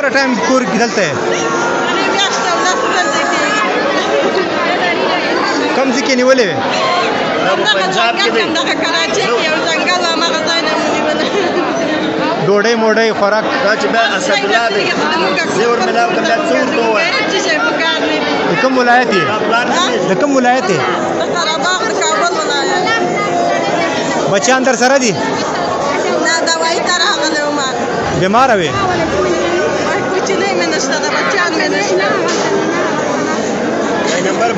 څومره ټایم کور کې دلته یې؟ کوم ځای کې نیولې وې؟ پنجاب کې دی کراچۍ کې یو ځنګل هغه ځای نه ونیوله. ډوډۍ موډۍ خوراک دا چې بیا اسدالله دی زه ورملاو که بیا څه ورته ووایم د کوم ولایت یې؟ د کوم ولایت یې؟ د قرهباغ د کابل ولایت. بچیان در سره دي؟ نه دوايي ته راغلی وم. بیماره وې؟ کوچنی مې نشته ده بچیان مې نشته.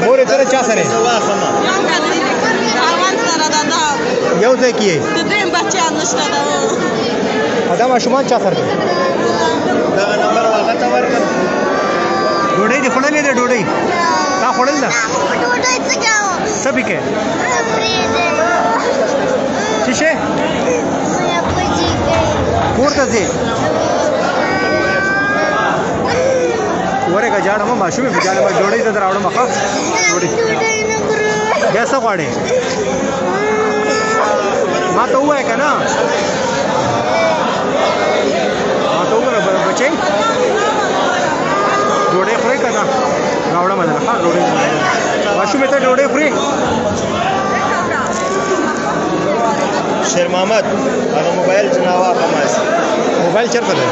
مور یې سره چا سره یې؟ یو خاوند سره ده دا یو ځای کې یې؟ د دویم بچیان نشته ده. دا ماشومان چا سره دي؟ دغه نمبر هغه ته ورکړه. ډوډۍ دې خوړلې ده؟ ډوډۍ تا خوړل ده؟ ډوډۍ څه کوو؟ څه پکې؟ څه شی؟ کور ته ځې؟ ورېږه جاړه مه ماشومې په جاړه مه ډوډۍ ته در راوړم ښه ډوډۍ بیا څه غواړې؟ ما ته ووایه که نه ما ته وګوره بچی ډوډۍ خورې که نه راوړم دله ښه ډوډۍ ماشومې ته ډوډۍ خورې؟ شیر محمد هغه موبایل چې نه واخله موبایل چېرته دی؟